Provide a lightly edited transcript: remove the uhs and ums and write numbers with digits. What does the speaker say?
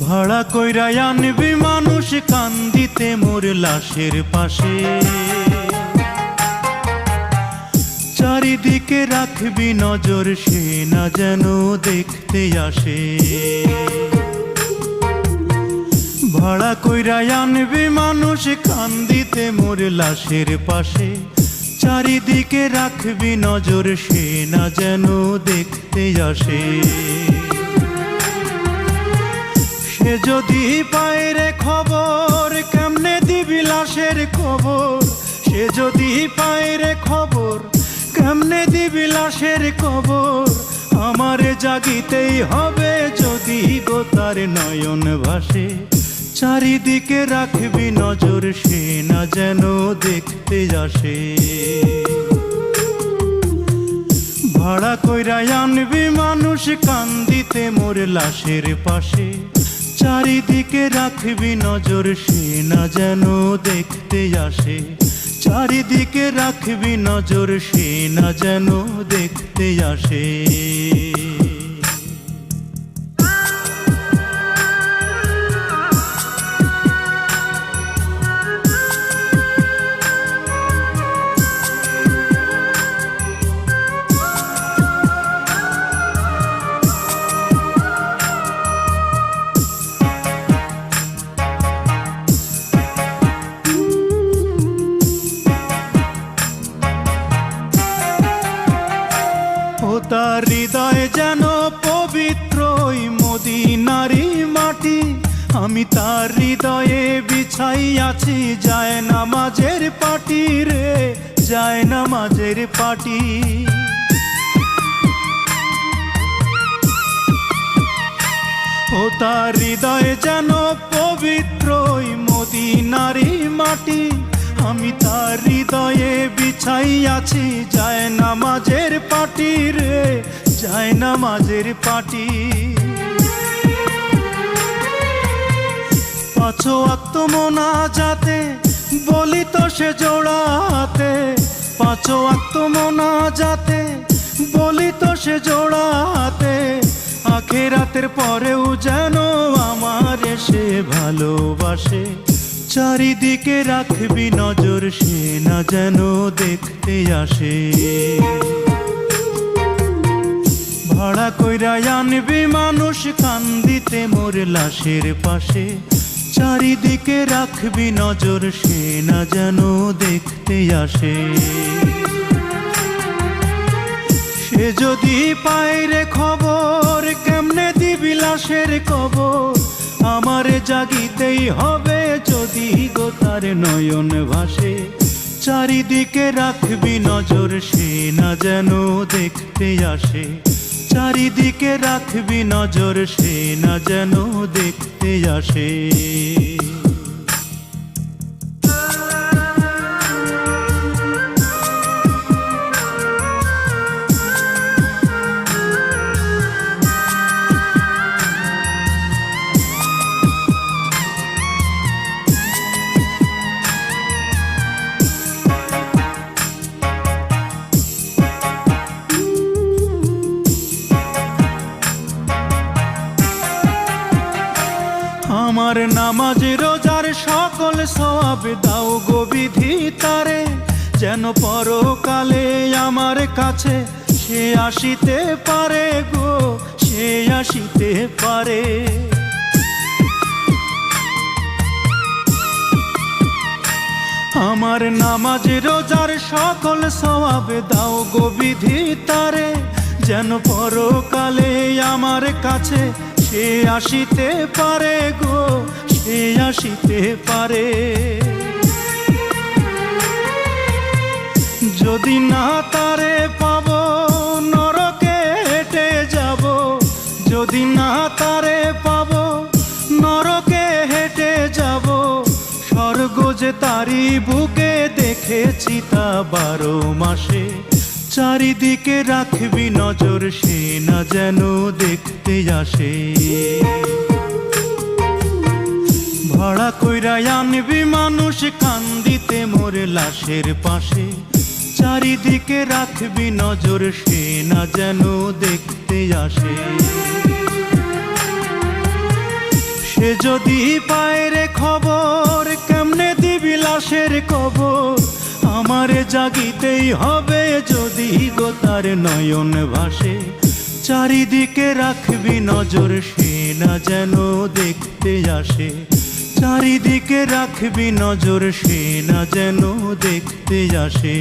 ভাড়া কইরা আনবি মানুষ কান্দিতে মোর লাশের পাশে, চারিদিকে রাখবি নজর সে না যেন দেখতে আসে। ভাড়া কইরা আনবি মানুষ কান্দিতে মোর লাশের পাশে, চারিদিকে রাখবি নজর সে না যেন দেখতে আসে। সে যদি পায় রে খবর কেমনে দিবি লাশের খবর, সে যদি পায় রে খবর কেমনে দিবি লাশের খবর। আমারে জাগিতেই হবে যদি গো তার নয়ন ভাসে, চারিদিকে রাখবি নজর সে না যেন দেখতে আসে। ভাড়া কইরা আনবি মানুষ কান্দিতে মোর লাশের পাশে, চারিদিকে রাখবি নজর সে না যেন দেখতে আসে। চারিদিকে রাখবি নজর সে না যেন দেখতে আসে। তার হৃদয় যেন পবিত্র মদিনারি মাটি, আমি তার হৃদয়ে বিছাই আছি যায় নামাজের পাটি রে, যায় নামাজের পাটি। ও তার হৃদয় যেন পবিত্র মদিনারি মাটি, আমি তার হৃদয়ে বিছাই আছি যায় নামাজের পাটি রে, যায় নামাজের পাটি। পাঁচ ওয়াক্ত মোনাজাতে বলি তো সে জোড়াতে, পাঁচ ওয়াক্ত মোনাজাতে বলি তো সে জোড়াতে। আখিরাতের পরেও যেন আমার সে ভালোবাসে, চারিদিকে রাখবি নজর সে না যেন দেখতে আসে। ভাড়া কইরা আনবি মানুষ কান্দিতে মোর লাশের পাশে, চারিদিকে রাখবি নজর সে না যেন দেখতে আসে। সে যদি পায় রে খবর কেমনে দিবি লাশের খবর, আমারে জাগিতেই হবে যদি গো তার নয়ন ভাসে। চারিদিকে রাখবি নজর সে না যেন দেখতে আসে, চারিদিকে রাখবি নজর সে না যেন দেখতে আসে। আমার নামাজ রোজার সকল সওয়াব দাও গো বিধি তারে, যেন পরকালে আমার কাছে সে আসিতে পারে গো, সে আসিতে পারে। আমার নামাজ রোজার সকল সওয়াব দাও গো বিধি তারে, যেন পরকালে আমার কাছে সে আসিতে পারে গো, সে আসিতে পারে। যদি না তারে পাব নরকে হেঁটে যাব, যদি না তারে পাব নরকে হেঁটে যাব। স্বর্গ যে তারি বুকে দেখেছি তা 12 মাসে, চারিদিকে রাখবি নজর সে না যেন দেখতে আসে। ভাড়া কইরা আনবি মানুষ কান্দিতে মোর লাশের পাশে, চারিদিকে রাখবি নজর সে না যেন দেখতে আসে। সে যদি পায় রে খবর কেমনে দিবি লাশের কবর। আমারে জাগিতেই হবে যদি গো তার নয়ন ভাসে। চারিদিকে রাখবি নজর সে না যেন দেখতে আসে। চারিদিকে রাখবি নজর সে না যেন দেখতে আসে।